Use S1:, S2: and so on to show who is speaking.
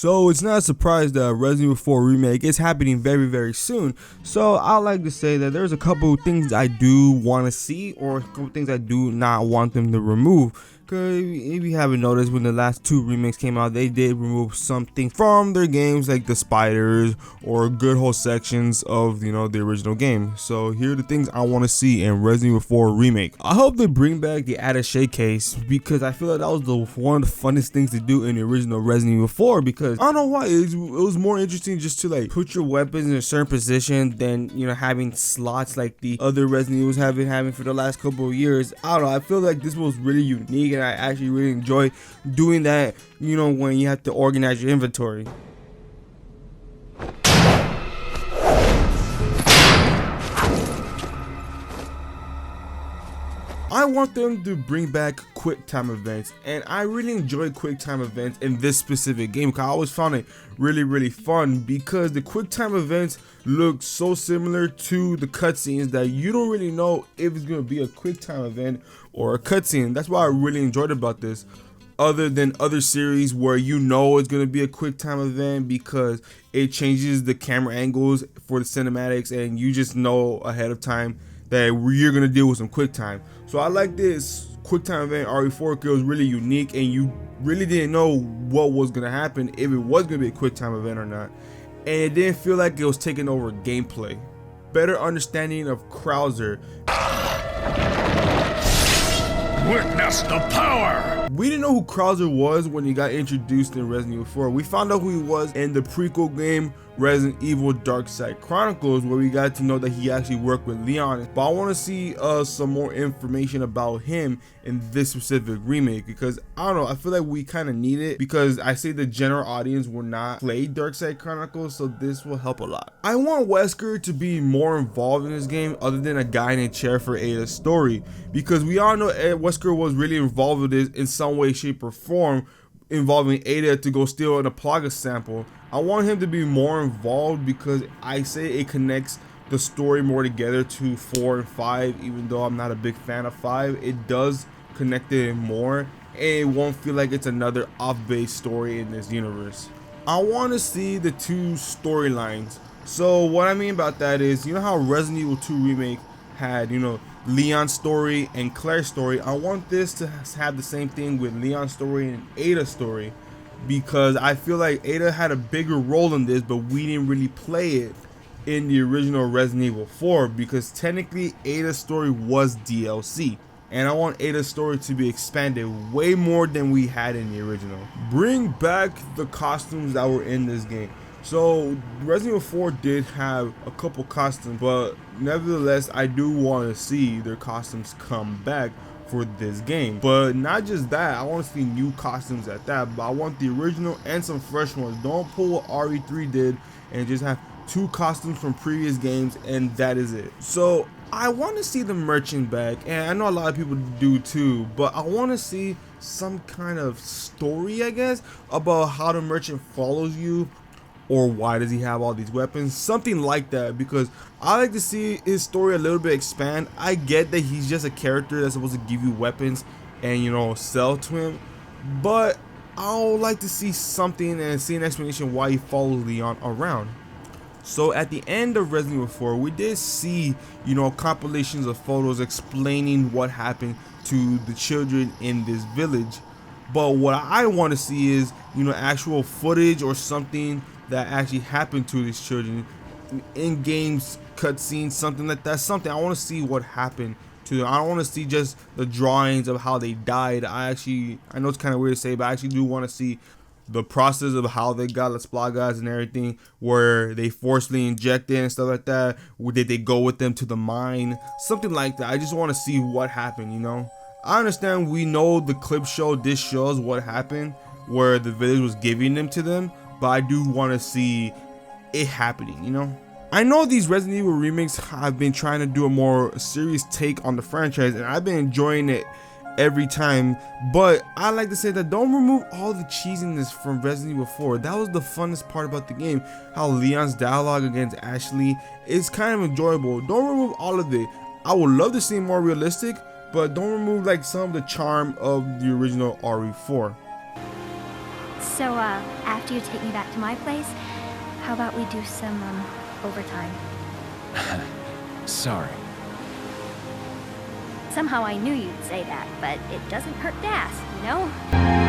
S1: So it's not a surprise that Resident Evil 4 Remake is happening very soon. So I like to say that there's a couple things I do want to see, or a couple things I do not want them to remove. Because if you haven't noticed, when the last two remakes came out, they did remove something from their games, like the spiders or good whole sections of the original game. So here are the things I want to see in Resident Evil 4 Remake. I hope they bring back the attaché case, because I feel like that was one of the funnest things to do in the original Resident Evil 4, because I don't know why, it was more interesting just to like put your weapons in a certain position than having slots like the other Resident Evils have been having for the last couple of years. I don't know, I feel like this was really unique, and I actually really enjoy doing that, when you have to organize your inventory. I want them to bring back quick time events, and I really enjoy quick time events in this specific game, because I always found it really fun, because the quick time events look so similar to the cutscenes that you don't really know if it's going to be a quick time event or a cutscene. That's what I really enjoyed about this, other than other series where it's going to be a quick time event because it changes the camera angles for the cinematics, and you just know ahead of time that you're gonna deal with some quick time. So I like this quick time event RE4, because it was really unique, and you really didn't know what was gonna happen, if it was gonna be a quick time event or not, and it didn't feel like it was taking over gameplay. Better understanding of Krauser.
S2: Witness the power!
S1: We didn't know who Krauser was when he got introduced in Resident Evil 4. We found out who he was in the prequel game Resident Evil Dark Side Chronicles, where we got to know that he actually worked with Leon. But I want to see some more information about him in this specific remake, because I don't know, I feel like we kind of need it, because I say the general audience will not play Dark Side Chronicles, so this will help a lot. I want Wesker to be more involved in this game, other than a guy in a chair for Ada's story, because we all know Wesker was really involved with this in some way, shape, or form, involving Ada to go steal an Plaga sample. I want him to be more involved, because I say it connects the story more together to 4 and 5, even though I'm not a big fan of 5. It does connect it more, and it won't feel like it's another off-base story in this universe. I want to see the two storylines. So what I mean about that is, how Resident Evil 2 Remake had, Leon's story and Claire's story. I want this to have the same thing with Leon's story and Ada's story, because I feel like Ada had a bigger role in this, but we didn't really play it in the original Resident Evil 4, because technically Ada's story was DLC, and I want Ada's story to be expanded way more than we had in the original. Bring back the costumes that were in this game. So Resident Evil 4 did have a couple costumes, but nevertheless I do want to see their costumes come back for this game. But not just that, I want to see new costumes at that, but I want the original and some fresh ones. Don't pull what RE3 did and just have 2 costumes from previous games and that is it. So I want to see the merchant back, and I know a lot of people do too, but I want to see some kind of story, I guess, about how the merchant follows you, or why does he have all these weapons, something like that, because I like to see his story a little bit expand. I get that he's just a character that's supposed to give you weapons and sell to him, but I would like to see something and see an explanation why he follows Leon around. So at the end of Resident Evil 4, we did see compilations of photos explaining what happened to the children in this village, but what I want to see is actual footage or something that actually happened to these children in games, cutscenes, something like that. I want to see what happened to them. I don't want to see just the drawings of how they died. I know it's kind of weird to say, but I actually do want to see the process of how they got Las Plagas and everything, where they forcibly injected and stuff like that. Did they go with them to the mine, something like that? I just want to see what happened. I understand, we know the clip this shows what happened, where the village was giving them to them, but I do want to see it happening. I know these Resident Evil remakes have been trying to do a more serious take on the franchise, and I've been enjoying it every time, but I like to say that don't remove all the cheesiness from Resident Evil 4. That was the funnest part about the game, how Leon's dialogue against Ashley is kind of enjoyable. Don't remove all of it. I would love to see more realistic, but don't remove like some of the charm of the original RE4.
S3: So, after you take me back to my place, how about we do some, overtime?
S4: Sorry.
S3: Somehow I knew you'd say that, but it doesn't hurt to ask, you know?